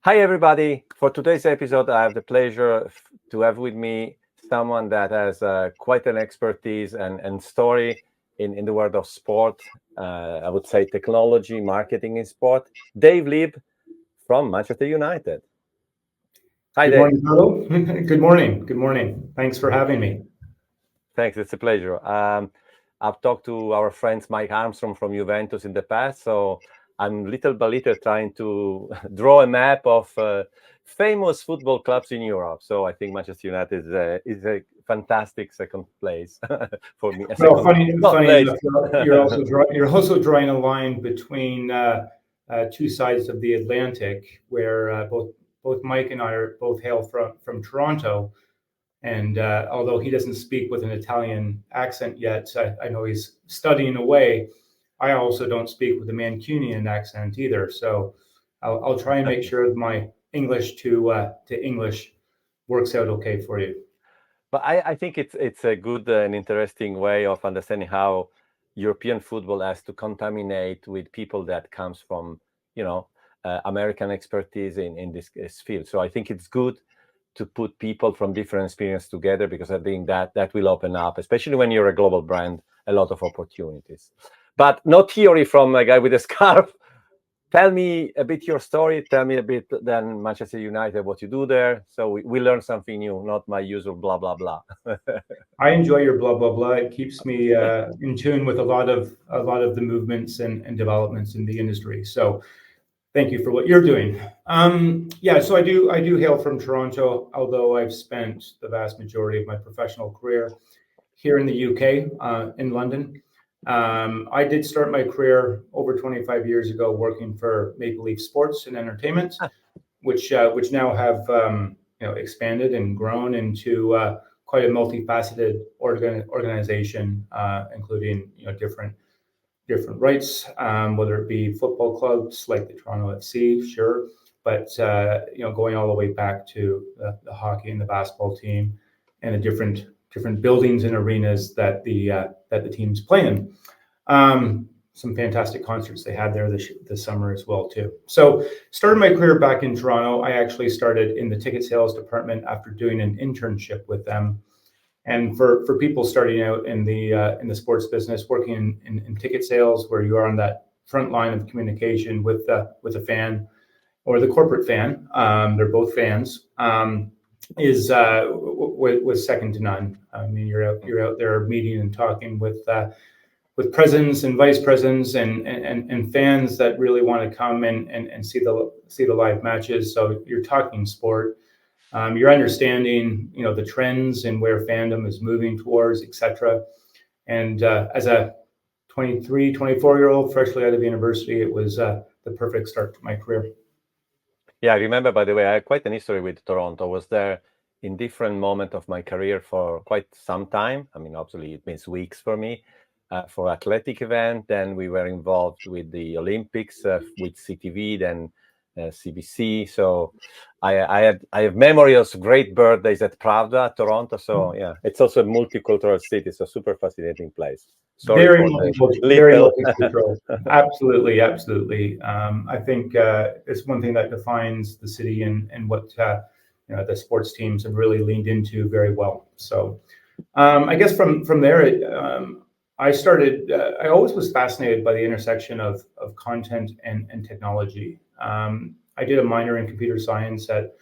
Hi, everybody. For today's episode, I have the pleasure to have with me someone that has quite an expertise and story in the world of sport. I would say technology, marketing in sport. Dave Lipp from Manchester United. Hi, Good Dave. morning, Carlo. Good morning. Good morning. Thanks for having me. Thanks. It's a pleasure. I've talked to our friends Mike Armstrong from Juventus in the past, so I'm little by little trying to draw a map of famous football clubs in Europe. So I think Manchester United is a fantastic second place for me. Well, funny Place. enough, you're also drawing a line between two sides of the Atlantic, where both Mike and I are both hail from Toronto. And although he doesn't speak with an Italian accent yet, I know he's studying away. I also don't speak with a Mancunian accent either. So I'll try and make sure my English to English works out okay for you. But I think it's a good and interesting way of understanding how European football has to contaminate with people that comes from, American expertise in this field. So I think it's good to put people from different experience together, because I think that will open up, especially when you're a global brand, a lot of opportunities. But no theory from a guy with a scarf. Tell me a bit your story. Tell me a bit then Manchester United, what you do there. So we learn something new, not my usual blah, blah, blah. I enjoy your blah blah blah. It keeps me in tune with a lot of the movements and developments in the industry. So thank you for what you're doing. So I do hail from Toronto, although I've spent the vast majority of my professional career here in the UK, in London. I did start my career over 25 years ago working for Maple Leaf Sports and Entertainment, which now have expanded and grown into quite a multifaceted organization, including different rights, whether it be football clubs like the Toronto FC, sure, but going all the way back to the hockey and the basketball team, and the different buildings and arenas that the teams play in. Some fantastic concerts they had there this summer as well too. So started my career back in Toronto. I actually started in the ticket sales department after doing an internship with them. And for people starting out in the sports business, working in ticket sales, where you are on that front line of communication with a fan or the corporate fan, they're both fans, was second to none. I mean, you're out there meeting and talking with presidents and vice presidents and fans that really want to come and see the live matches. So you're talking sport. You're understanding, the trends and where fandom is moving towards, etc. And as a 23, 24-year-old, freshly out of university, it was the perfect start to my career. Yeah, I remember, by the way, I had quite an history with Toronto. I was there in different moments of my career for quite some time. I mean, obviously, it means weeks for me. For athletic event, then we were involved with the Olympics with CTV, then CBC. So I have memories of great birthdays at Pravda, Toronto. So yeah, it's also a multicultural city. So super fascinating place. Sorry, very multicultural. Absolutely. I think it's one thing that defines the city and what the sports teams have really leaned into very well. So I guess from there, I started. I always was fascinated by the intersection of content and technology. I did a minor in computer science at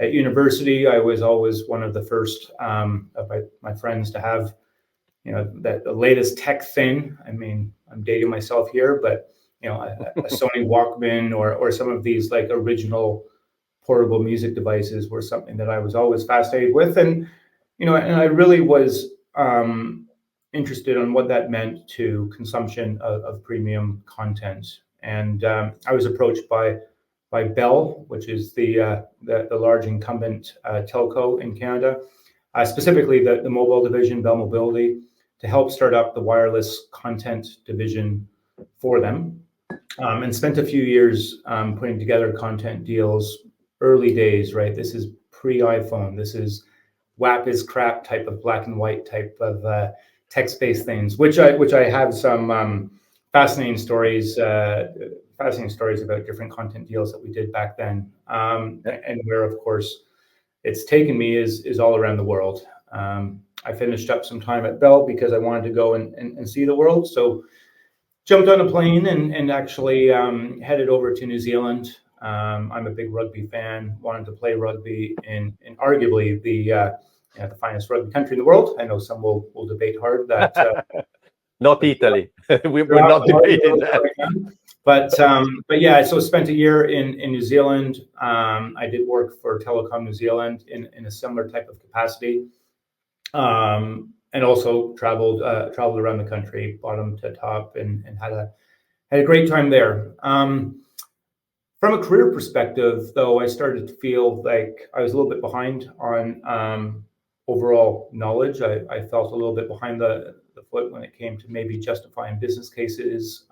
university. I was always one of the first of my friends to have, the latest tech thing. I mean, I'm dating myself here, but a Sony Walkman or some of these like original portable music devices were something that I was always fascinated with, and I really was interested in what that meant to consumption of premium content. And I was approached by Bell, which is the large incumbent telco in Canada, specifically the mobile division, Bell Mobility, to help start up the wireless content division for them, and spent a few years putting together content deals. Early days, right? This is pre-iPhone. This is WAP is crap type of black and white type of text-based things, which I have some fascinating stories. Fascinating stories about different content deals that we did back then, and where, of course, it's taken me is all around the world. I finished up some time at Bell because I wanted to go and see the world. So jumped on a plane and actually headed over to New Zealand. I'm a big rugby fan, wanted to play rugby in arguably the finest rugby country in the world. I know some will debate hard that. Not Italy. We're They're not not debating that. right now. But yeah, so spent a year in New Zealand. I did work for Telecom New Zealand in a similar type of capacity, and also traveled around the country, bottom to top, and had a great time there. From a career perspective, though, I started to feel like I was a little bit behind on overall knowledge. I felt a little bit behind the foot when it came to maybe justifying business cases,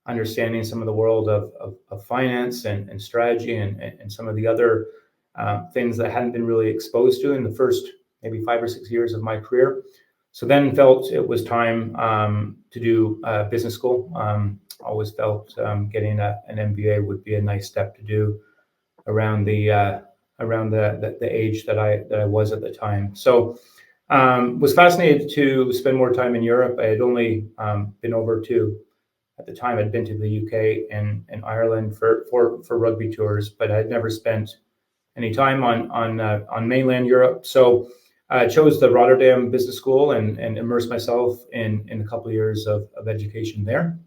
understanding some of the world of finance and strategy and some of the other things that I hadn't been really exposed to in the first maybe 5 or 6 years of my career. So then felt it was time to do business school. Always felt getting an MBA would be a nice step to do around the age that I was at the time. So was fascinated to spend more time in Europe. I had only been over to, at the time, I'd been to the UK and Ireland for rugby tours, but I'd never spent any time on mainland Europe. So I chose the Rotterdam Business School and immersed myself in a couple of years of education there.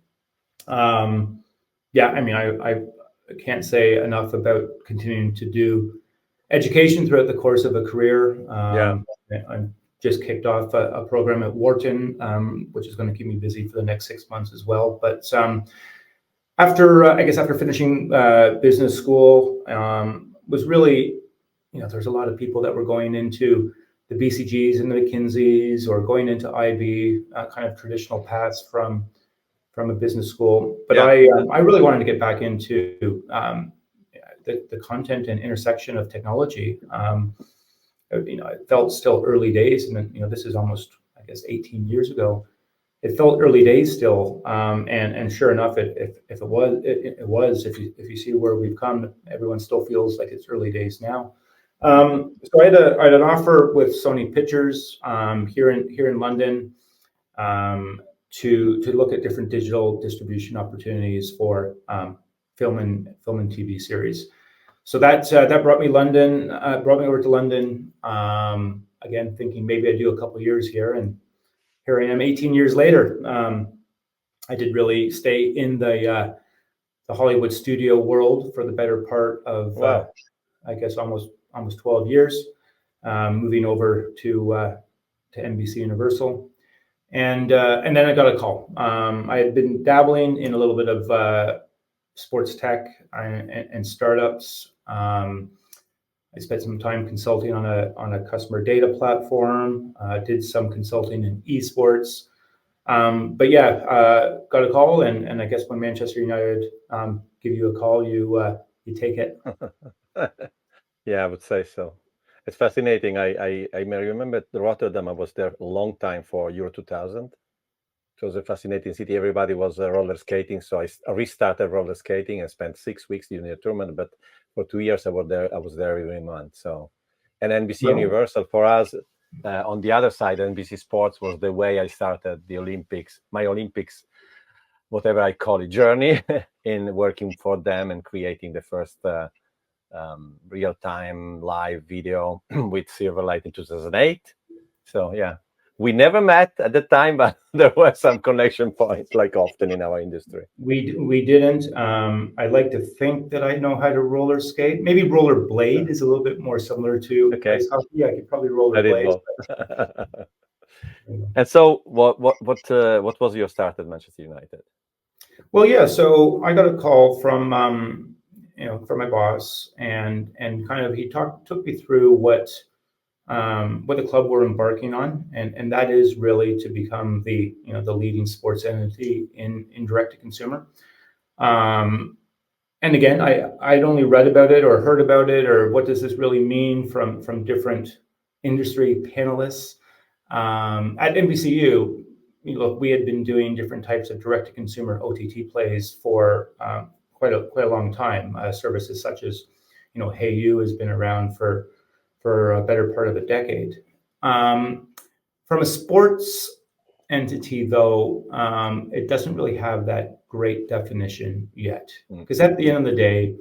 Yeah, I mean, I can't say enough about continuing to do education throughout the course of a career. I just kicked off a program at Wharton, which is going to keep me busy for the next 6 months as well. But after finishing business school, was really, there's a lot of people that were going into the BCGs and the McKinseys or going into IB, kind of traditional paths from a business school. But I really wanted to get back into the content and intersection of technology. It felt still early days, and this is almost, I guess, 18 years ago. It felt early days still, and sure enough, it was. If you see where we've come, everyone still feels like it's early days now. So I had an offer with Sony Pictures here in London to look at different digital distribution opportunities for film and TV series. So that brought me over to London. Again, thinking maybe I'd do a couple of years here, and here I am 18 years later. I did really stay in the Hollywood studio world for the better part of I guess almost 12 years, moving over to NBCUniversal. And then I got a call. I had been dabbling in a little bit of sports tech and startups. I spent some time consulting on a customer data platform. Did some consulting in esports. But yeah, got a call, and I guess when Manchester United give you a call, you take it. Yeah, I would say so. It's fascinating. I may remember Rotterdam. I was there a long time for Euro 2000. It was a fascinating city. Everybody was roller skating, so I restarted roller skating and spent 6 weeks during the tournament. But for 2 years, I was there every month. So, and NBCUniversal for us, on the other side, NBC Sports was the way I started the Olympics, my Olympics, whatever I call it, journey in working for them and creating the first real-time live video with Silverlight in 2008. So yeah, we never met at the time, but there were some connection points, like often in our industry. We didn't. I like to think that I know how to roller skate. Maybe roller blade is a little bit more similar to ice hockey. Yeah, I could probably roller blade. And so, what was your start at Manchester United? Well, yeah. So I got a call from from my boss, and kind of he took me through what the club were embarking on, and that is really to become the leading sports entity in direct to consumer. And again, I'd only read about it or heard about it, or what does this really mean from different industry panelists. At NBCU, look, we had been doing different types of direct-to-consumer OTT plays for quite a long time. Services such as, Hey You has been around for a better part of a decade. From a sports entity, though, it doesn't really have that great definition yet. Because at the end of the day,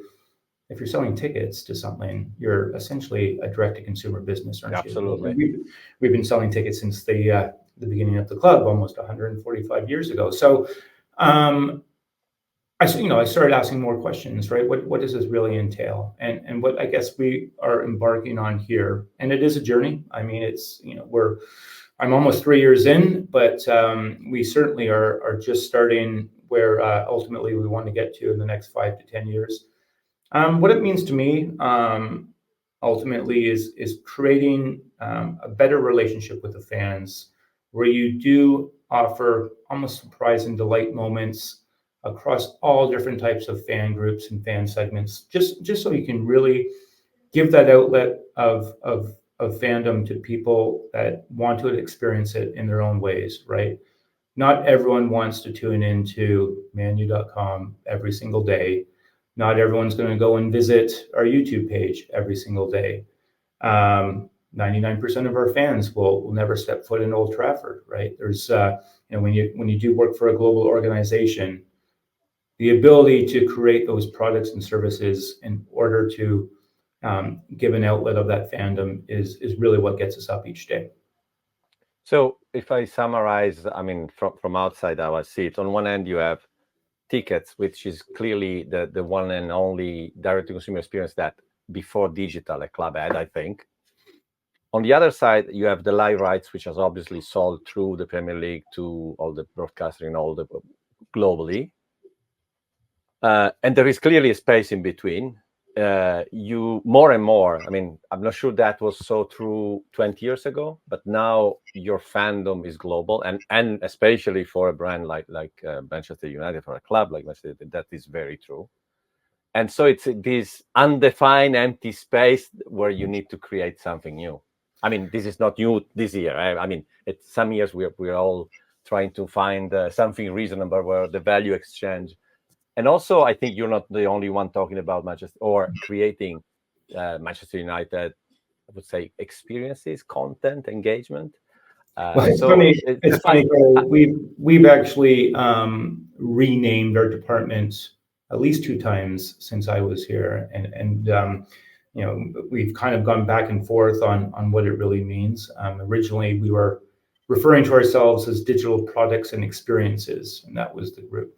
if you're selling tickets to something, you're essentially a direct-to-consumer business, aren't you? Absolutely. We've been selling tickets since the beginning of the club, almost 145 years ago. So, I started asking more questions, right? What does this really entail? And what I guess we are embarking on here, and it is a journey. I mean, it's I'm almost 3 years in, but we certainly are just starting where ultimately we want to get to in the next 5 to 10 years. What it means to me, ultimately, is creating a better relationship with the fans, where you do offer almost surprise and delight moments across all different types of fan groups and fan segments, just so you can really give that outlet of fandom to people that want to experience it in their own ways, right? Not everyone wants to tune into manu.com every single day. Not everyone's going to go and visit our YouTube page every single day. 99% of our fans will never step foot in Old Trafford, right? There's, when you do work for a global organization, the ability to create those products and services in order to give an outlet of that fandom is really what gets us up each day. So if I summarize, I mean, from outside our seat, on one end you have tickets, which is clearly the one and only direct-to-consumer experience that before digital a club had, I think. On the other side, you have the live rights, which is obviously sold through the Premier League to all the broadcasters and all the globally. And there is clearly a space in between. You more and more, I mean, I'm not sure that was so true 20 years ago, but now your fandom is global, and especially for a brand like Manchester United, for a club like Manchester United, that is very true. And so it's this undefined empty space where you need to create something new. I mean, this is not new this year. I mean, it's some years we're all trying to find something reasonable where the value exchange. And also, I think you're not the only one talking about Manchester or creating Manchester United, I would say, experiences, content, engagement. Well, it's funny. It's funny. We've actually renamed our department at least 2 times since I was here, and we've kind of gone back and forth on what it really means. Originally, we were referring to ourselves as digital products and experiences, and that was the group.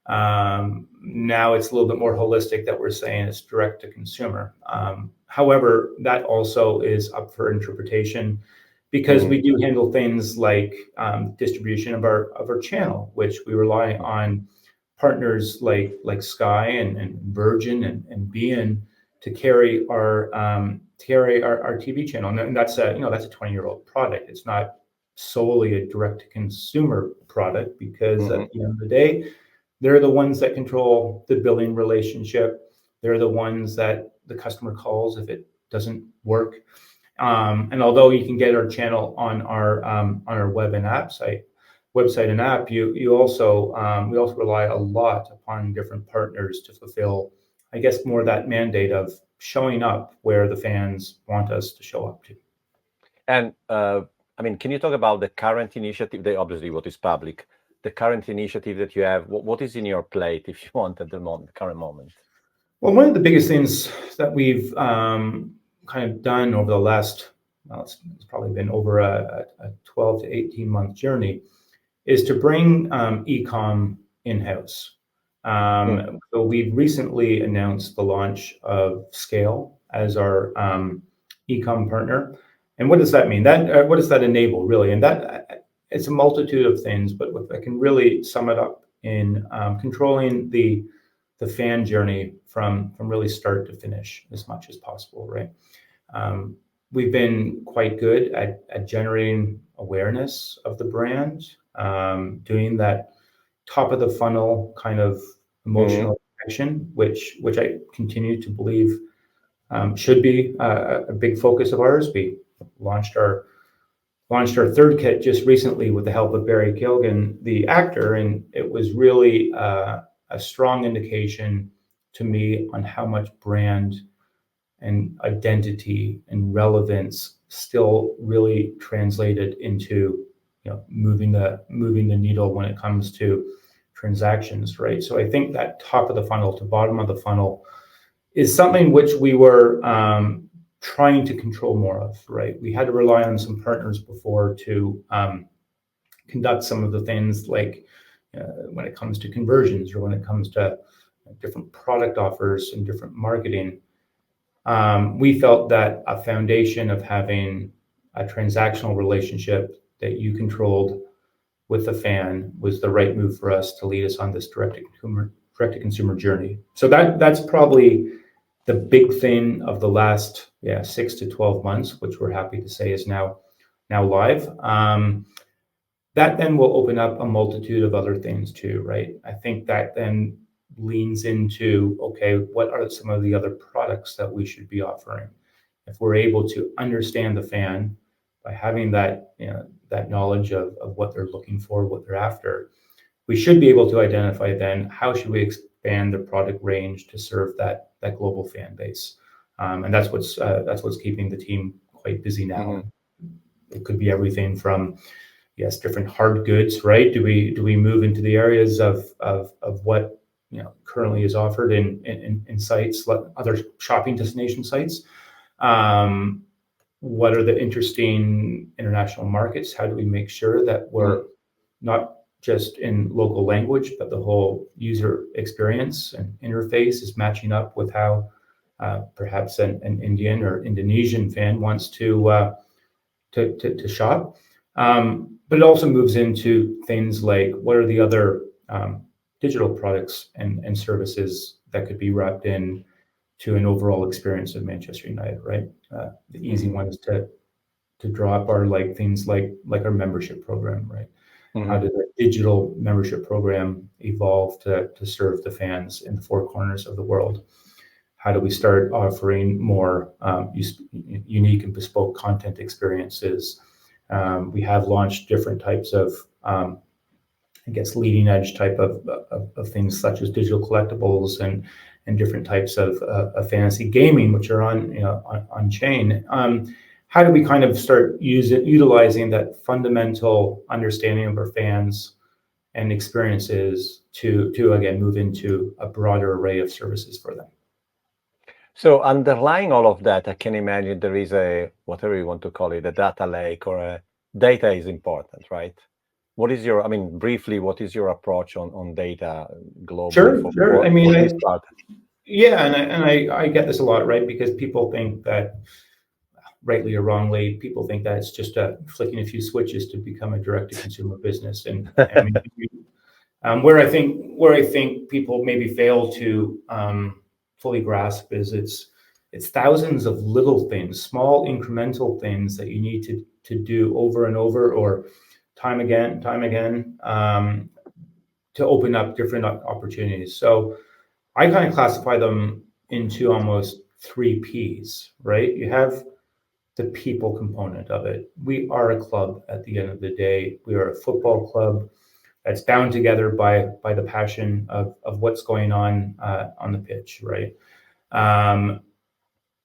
Now it's a little bit more holistic that we're saying it's direct to consumer. However, that also is up for interpretation, because we do handle things like distribution of our channel, which we rely on partners like Sky and Virgin and beIN to carry our TV channel, and that's a 20-year-old product. It's not solely a direct to consumer product, because at the end of the day, they're the ones that control the billing relationship. They're the ones that the customer calls if it doesn't work. And although you can get our channel on our website and app, we also rely a lot upon different partners to fulfill, I guess, more that mandate of showing up where the fans want us to show up to. And I mean, can you talk about the current initiative? Obviously, what is public, the current initiative that you have. What is in your plate, if you want, at the current moment? Well, one of the biggest things that we've kind of done over the last, it's probably been over a 12 to 18 month journey, is to bring e-com in-house. So we've recently announced the launch of Scale as our e-com partner. And what does that mean? What does that enable, really? And that it's a multitude of things, but I can really sum it up in controlling the fan journey from really start to finish as much as possible, right? We've been quite good at generating awareness of the brand, doing that top of the funnel kind of emotional connection, which I continue to believe should be a big focus of ours. We launched our launched our third kit just recently with the help of Barry Keoghan, the actor, and it was really a strong indication to me on how much brand and identity and relevance still really translated into, moving the needle when it comes to transactions, right? So I think that top of the funnel to bottom of the funnel is something which we were trying to control more of, right? We had to rely on some partners before to conduct some of the things like when it comes to conversions or when it comes to different product offers and different marketing. We felt that a foundation of having a transactional relationship that you controlled with the fan was the right move for us to lead us on this direct-to-consumer journey. So that's probably the big thing of the last 6 to 12 months, which we're happy to say is now live. That then will open up a multitude of other things too, right? I think that then leans into, okay, what are some of the other products that we should be offering? If we're able to understand the fan by having that, that knowledge of what they're looking for, what they're after, we should be able to identify then how should we expand the product range to serve that global fan base. And that's what's keeping the team quite busy now. Mm-hmm. It could be everything from, yes, different hard goods, right? Do we move into the areas of what currently is offered in sites, other shopping destination sites? What are the interesting international markets? How do we make sure that we're not just in local language, but the whole user experience and interface is matching up with how perhaps an Indian or Indonesian fan wants to shop? But it also moves into things like what are the other digital products and services that could be wrapped in to an overall experience of Manchester United, right? The easy one is to draw up our things like our membership program, right? Mm-hmm. How did the digital membership program evolve to serve the fans in the four corners of the world? How do we start offering more unique and bespoke content experiences? We have launched different types of, leading edge type of things such as digital collectibles and different types of fantasy gaming, which are on chain. How do we kind of start utilizing that fundamental understanding of our fans and experiences to again move into a broader array of services for them? So underlying all of that, I can imagine there is a, whatever you want to call it, a data lake or a data is important, right? What is your, briefly, what is your approach on data globally? Sure. I get this a lot, right? Because people think that, rightly or wrongly, people think that it's just flicking a few switches to become a direct-to-consumer business, and where I think people maybe fail to fully grasp is it's thousands of little things, small incremental things that you need to do over and over or time again to open up different opportunities. So I kind of classify them into almost 3 Ps, right? You have the people component of it. We are a club at the end of the day. We are a football club that's bound together by the passion of what's going on the pitch, right?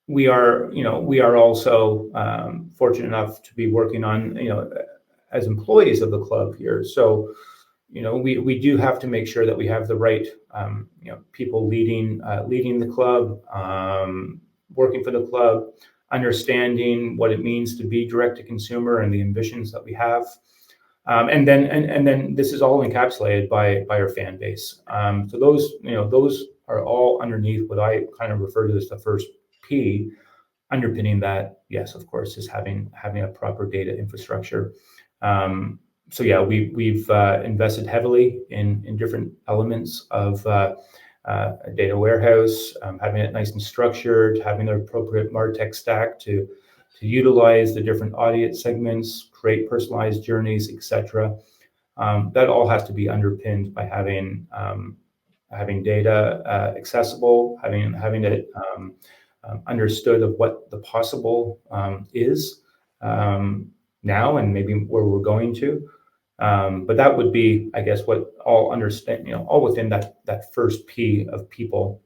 We are also fortunate enough to be working on, as employees of the club here. So, we do have to make sure that we have the right, people leading the club, working for the club, understanding what it means to be direct to consumer and the ambitions that we have. And then this is all encapsulated by our fan base. So those are all underneath what I kind of refer to as the first P. Underpinning that, yes, of course, is having a proper data infrastructure. So yeah, we've invested heavily in different elements of a data warehouse, having it nice and structured, having the appropriate MarTech stack to utilize the different audience segments, create personalized journeys, etc. That all has to be underpinned by having data accessible, having it understood of what the possible is, now and maybe where we're going to. But that would be, I guess, what all understand, all within that first P of people.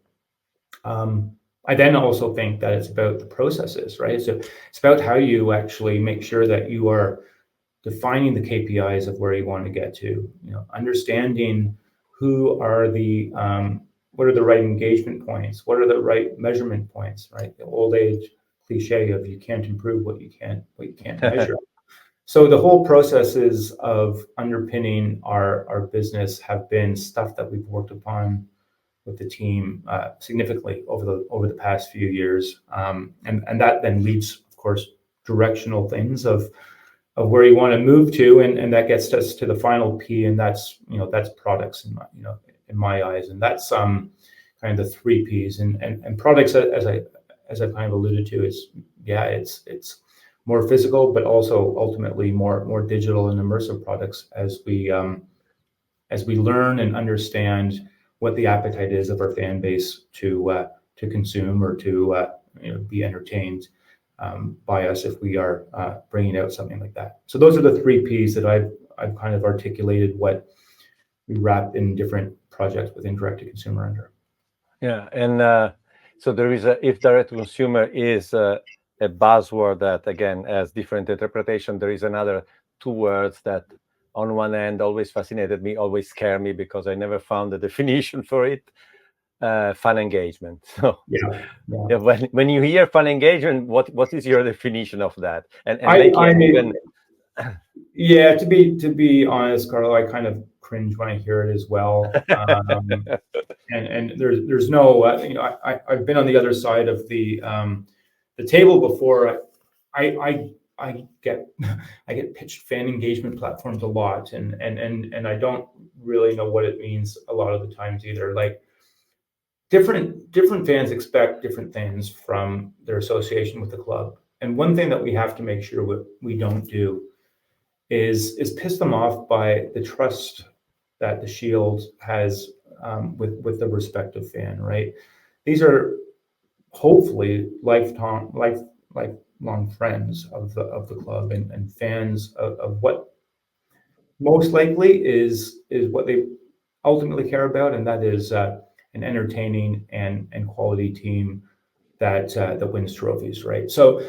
I then also think that it's about the processes, right? So it's about how you actually make sure that you are defining the KPIs of where you want to get to, understanding who are what are the right engagement points, what are the right measurement points, right? The old age cliche of you can't improve what you can't measure. So the whole processes of underpinning our business have been stuff that we've worked upon with the team significantly over the past few years, and that then leads, of course, directional things of where you want to move to, and that gets us to the final P, and that's products in my eyes, and that's kind of the three Ps, and products, as I kind of alluded to, is it's more physical, but also ultimately more digital and immersive products as we learn and understand what the appetite is of our fan base to consume or to be entertained by us if we are bringing out something like that. So those are the three Ps that I've kind of articulated what we wrap in different projects within direct to consumer under. Yeah, and so there is if direct to consumer is a buzzword that again has different interpretation. There is another two words that on one end always fascinated me, always scare me because I never found a definition for it. Fan engagement. So yeah, when you hear fan engagement, what is your definition of that? And yeah, to be honest, Carlo, I kind of cringe when I hear it as well. And there's no I've been on the other side of the table before. I get pitched fan engagement platforms a lot, and I don't really know what it means a lot of the times either. Like different fans expect different things from their association with the club, and one thing that we have to make sure we don't do is piss them off by the trust that the Shield has with the respective fan. Right, these are hopefully lifelong friends of the club and fans of what most likely is what they ultimately care about, and that is an entertaining and quality team that wins trophies, right? So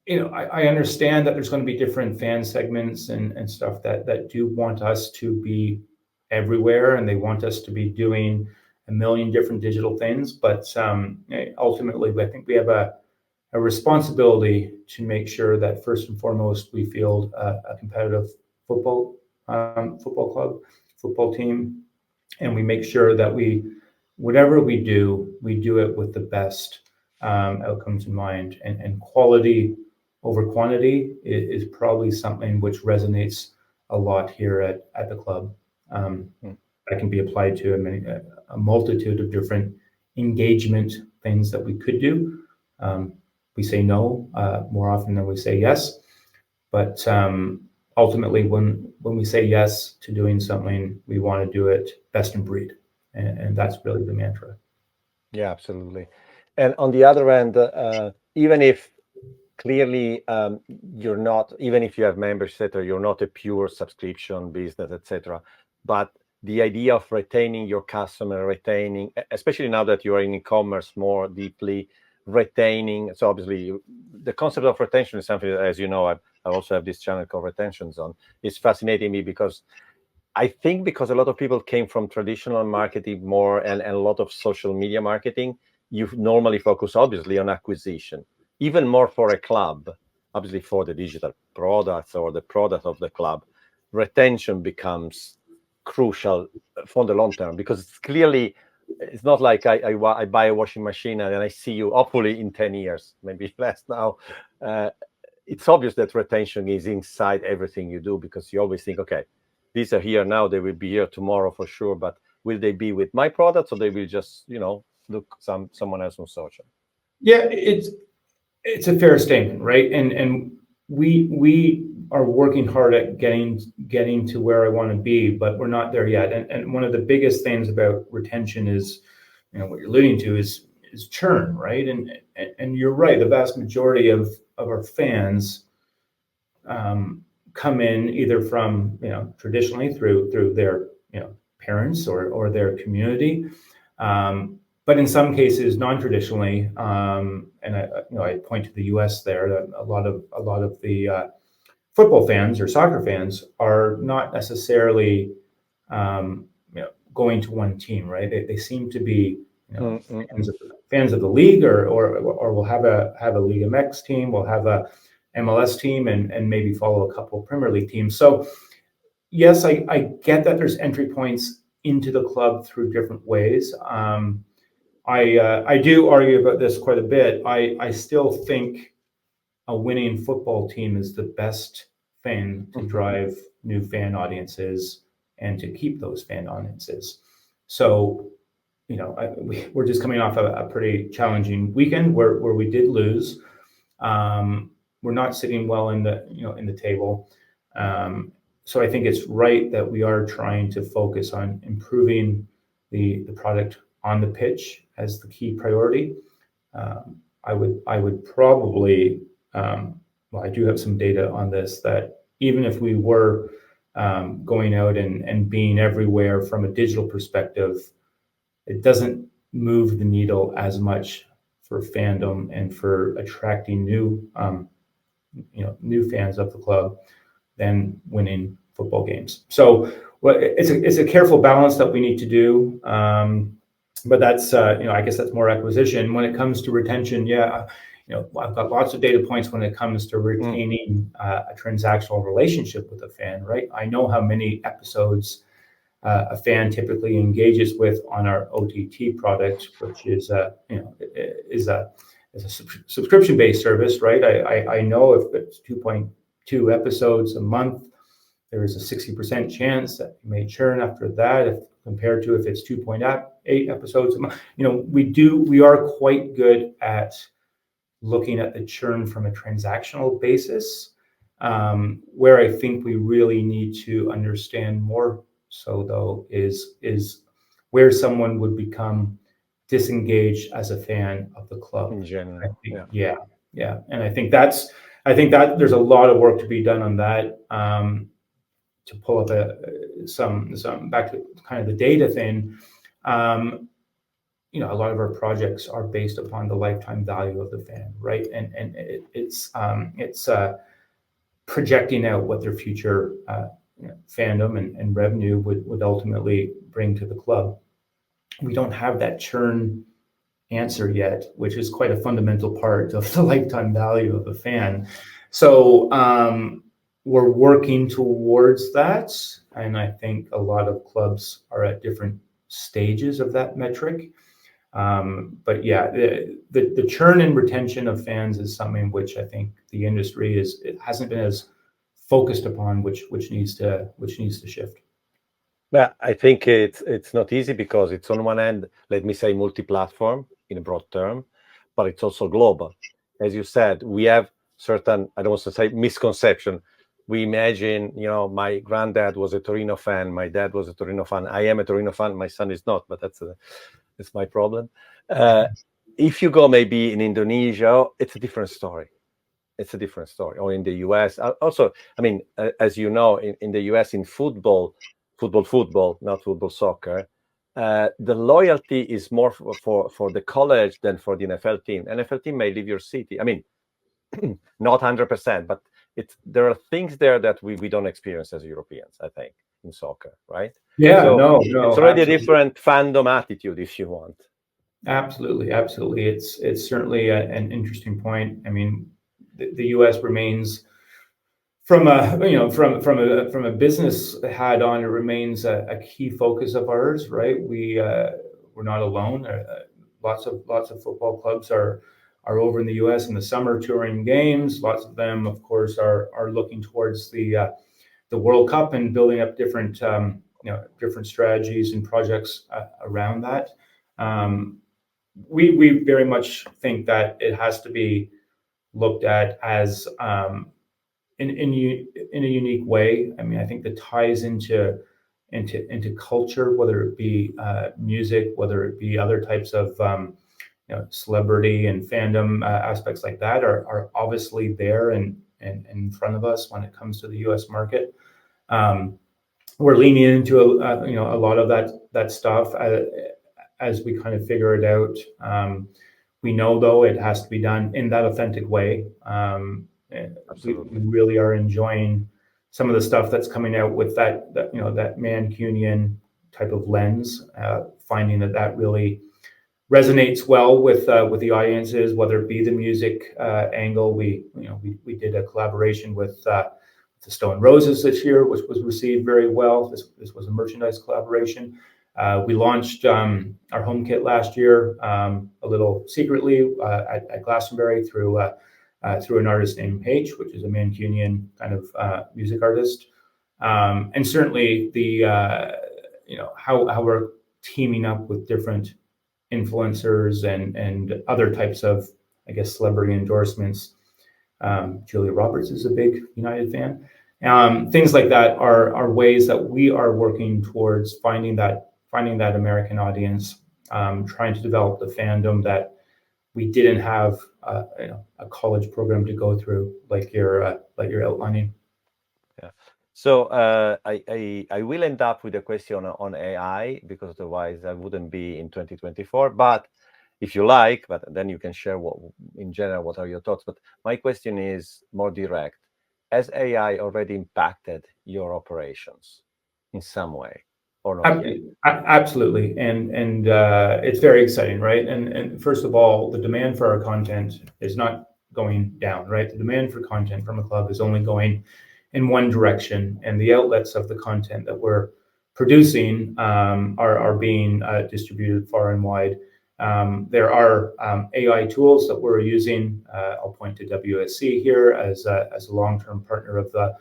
I understand that there's going to be different fan segments and stuff that do want us to be everywhere, and they want us to be doing a million different digital things, but ultimately I think we have a responsibility to make sure that first and foremost we field a competitive football club, football team, and we make sure that whatever we do it with the best outcomes in mind, and quality over quantity is probably something which resonates a lot here at the club. That can be applied to a multitude of different engagement things that we could do. We say no more often than we say yes, but ultimately, when we say yes to doing something, we want to do it best in breed, and that's really the mantra. Yeah, absolutely. And on the other end, even if clearly you're not, even if you have members, etc., you're not a pure subscription business, etc., but the idea of retaining your customer, especially now that you are in e-commerce more deeply, retaining. So obviously, the concept of retention is something that, as you know, I also have this channel called Retention Zone. It's fascinating me because I think because a lot of people came from traditional marketing more and a lot of social media marketing, you normally focus obviously on acquisition, even more for a club, obviously for the digital products or the product of the club. Retention becomes crucial for the long term because it's not like I buy a washing machine and then I see you hopefully in 10 years, maybe less now. It's obvious that retention is inside everything you do because you always think, okay, these are here now, they will be here tomorrow for sure, but will they be with my products or they will just, look someone else on social? Yeah, it's a fair statement, right? And we are working hard at getting to where I want to be, but we're not there yet. And one of the biggest things about retention is, what you're alluding to is churn, right? And you're right. The vast majority of our fans come in either from, traditionally through their, parents or their community, but in some cases non-traditionally. And I point to the U.S. there. That a lot of the football fans or soccer fans are not necessarily going to one team, right? They seem to be fans of the league, or we'll have a Liga MX team, we'll have a MLS team, and maybe follow a couple of Premier League teams. So yes, I get that there's entry points into the club through different ways. I do argue about this quite a bit. I still think a winning football team is the best thing to drive new fan audiences and to keep those fan audiences. So, we're just coming off a pretty challenging weekend where we did lose. We're not sitting well in the table. So I think it's right that we are trying to focus on improving the product on the pitch as the key priority. I would probably, I do have some data on this, that even if we were going out and being everywhere from a digital perspective, it doesn't move the needle as much for fandom and for attracting new fans of the club than winning football games. So it's a careful balance that we need to do. But that's, I guess that's more acquisition. When it comes to retention, I've got lots of data points when it comes to retaining a transactional relationship with a fan, right? I know how many episodes a fan typically engages with on our OTT product, which is a subscription-based service, right? I know if it's 2.2 episodes a month, there is a 60% chance that you may churn after that, compared to if it's 2.8 episodes a month. We are quite good at looking at the churn from a transactional basis. Where I think we really need to understand more so, though, is where someone would become disengaged as a fan of the club. In general, yeah. And I think that there's a lot of work to be done on that. To pull up some back to kind of the data thing, a lot of our projects are based upon the lifetime value of the fan, right? And it's projecting out what their future fandom and revenue would ultimately bring to the club. We don't have that churn answer yet, which is quite a fundamental part of the lifetime value of a fan. So we're working towards that, and I think a lot of clubs are at different stages of that metric. But yeah, the churn and retention of fans is something which I think the industry it hasn't been as focused upon, which needs to shift. Yeah, I think it's not easy because it's on one end, let me say, multi-platform in a broad term, but it's also global. As you said, we have certain, I don't want to say misconception. We imagine, my granddad was a Torino fan, my dad was a Torino fan, I am a Torino fan, my son is not, but that's my problem. If you go maybe in Indonesia, it's a different story. Or in the US. Also, I mean, as you know, in the US, in football, not football soccer, the loyalty is more for the college than for the NFL team. NFL team may leave your city. I mean, not 100%, but there are things there that we don't experience as Europeans, I think, in soccer, right? Yeah, so no, it's already a different fandom attitude, if you want. Absolutely. It's certainly an interesting point. I mean, the U.S. remains, from a business hat on, it remains a key focus of ours, right? We're not alone. Lots of football clubs are over in the U.S. in the summer touring games. Lots of them, of course, are looking towards the World Cup and building up different strategies and projects around that. We very much think that it has to be looked at as in a unique way. I mean, I think the ties into culture, whether it be music, whether it be other types of celebrity and fandom aspects like that, are obviously there, and in front of us when it comes to the U.S. market. We're leaning into a lot of that stuff as we kind of figure it out. We know, though, it has to be done in that authentic way. We really are enjoying some of the stuff that's coming out with that Mancunian type of lens, finding that really resonates well with the audiences, whether it be the music angle. We did a collaboration with the Stone Roses this year, which was received very well. This was a merchandise collaboration. We launched our home kit last year, a little secretly at Glastonbury through an artist named H, which is a Mancunian kind of music artist. And certainly the how we're teaming up with different influencers and other types of, I guess, celebrity endorsements. Julia Roberts is a big United fan. Things like that are ways that we are working towards finding that American audience, trying to develop the fandom that we didn't have a college program to go through, like you're outlining. Yeah. So I will end up with a question on AI, because otherwise I wouldn't be in 2024. But if you like, but then you can share in general, what are your thoughts. But my question is more direct. Has AI already impacted your operations in some way or not yet? Absolutely, and it's very exciting, right? And first of all, the demand for our content is not going down, right? The demand for content from a club is only going in one direction, and the outlets of the content that we're producing are being distributed far and wide. There are AI tools that we're using. I'll point to WSC here as a long-term partner of the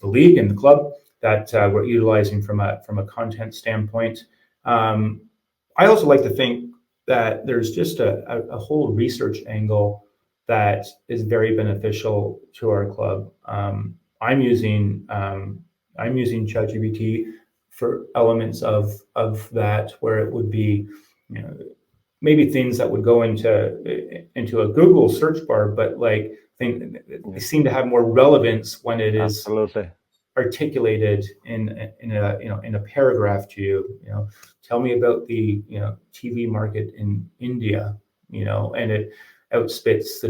league and the club that we're utilizing from a content standpoint. I also like to think that there's just a whole research angle that is very beneficial to our club. I'm using ChatGPT for elements of that, where it would be, maybe things that would go into a Google search bar, but like they seem to have more relevance when it is absolutely articulated in a paragraph to you. Tell me about the TV market in India, and it outspits the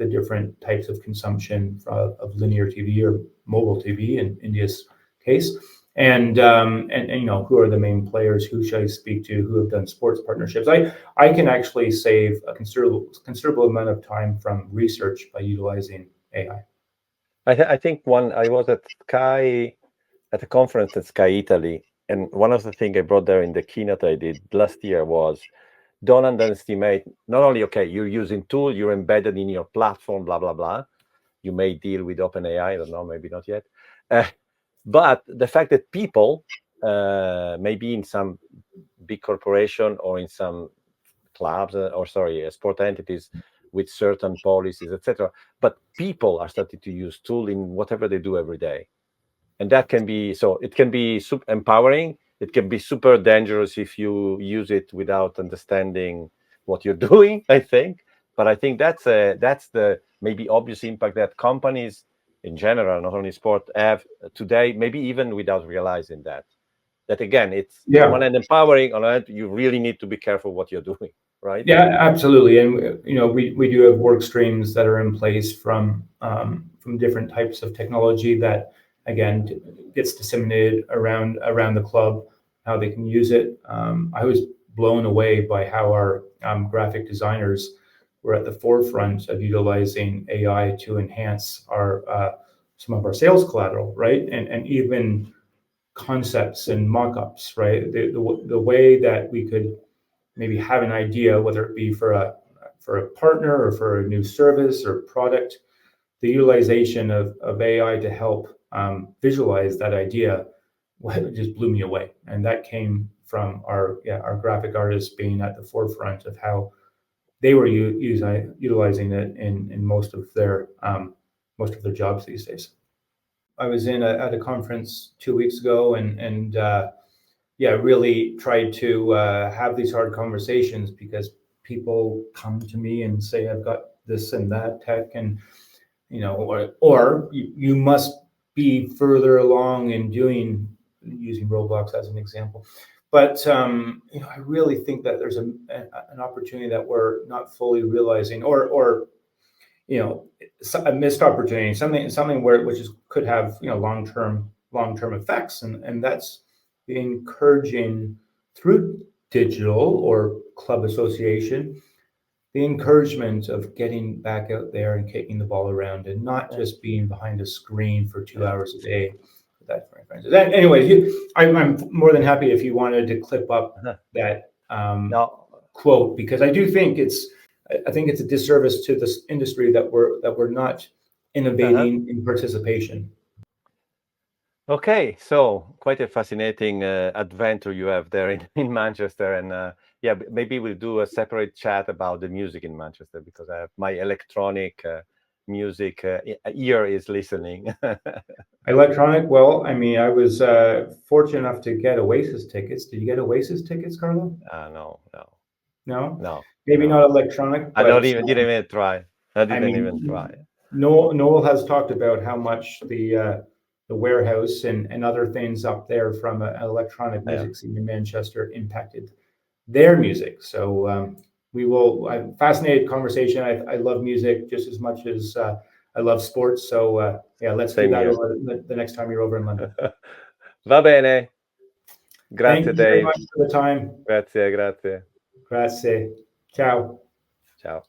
different types of consumption of linear TV or mobile TV in India's case, and who are the main players, who should I speak to, who have done sports partnerships. I can actually save a considerable amount of time from research by utilizing AI. I think I was at a conference at Sky Italy, and one of the things I brought there in the keynote I did last year was, don't underestimate, not only, okay, you're using tool, you're embedded in your platform, blah, blah, blah. You may deal with OpenAI, I don't know, maybe not yet. But the fact that people, maybe in some big corporation or in some clubs, sport entities with certain policies, etc. But people are starting to use tool in whatever they do every day. And that can be, it can be super empowering. It can be super dangerous if you use it without understanding what you're doing, I think. But I think that's the maybe obvious impact that companies in general, not only sport, have today, maybe even without realizing that. That again, it's on one hand empowering, on the other hand, you really need to be careful what you're doing, right? Yeah, absolutely. And we do have work streams that are in place from different types of technology that, again, gets disseminated around the club, how they can use it. I was blown away by how our graphic designers were at the forefront of utilizing AI to enhance some of our sales collateral, right? And even concepts and mock-ups, right? The way that we could maybe have an idea, whether it be for a partner or for a new service or product, the utilization of AI to help visualize that idea just blew me away. And that came from our graphic artists being at the forefront of how they were utilizing it in most of their jobs these days. I was at a conference 2 weeks ago, and really tried to have these hard conversations, because people come to me and say, I've got this and that tech, and or you must be further along in using Roblox as an example. But I really think that there's an opportunity that we're not fully realizing, or a missed opportunity, something which could have long-term effects, and that's the encouraging through digital or club association, the encouragement of getting back out there and kicking the ball around, and not just being behind a screen for 2 hours a day. That's my friends. Anyway, I'm more than happy if you wanted to clip up that quote, because I do think it's a disservice to this industry that we're not innovating in participation. Okay, so quite a fascinating adventure you have there in Manchester, and yeah, maybe we'll do a separate chat about the music in Manchester, because I have my electronic music ear is listening. Electronic? Well, I mean, I was fortunate enough to get Oasis tickets. Did you get Oasis tickets, Carlo? No. Maybe not electronic. I didn't even try. Even try. Noel has talked about how much the warehouse and other things up there from an electronic music scene in Manchester impacted their music. So fascinated conversation. I love music just as much as I love sports. So yeah, let's do that over the next time you're over in London. Va bene. Grazie, Thank you Dave. very much for the time. Grazie. Grazie. Ciao. Ciao.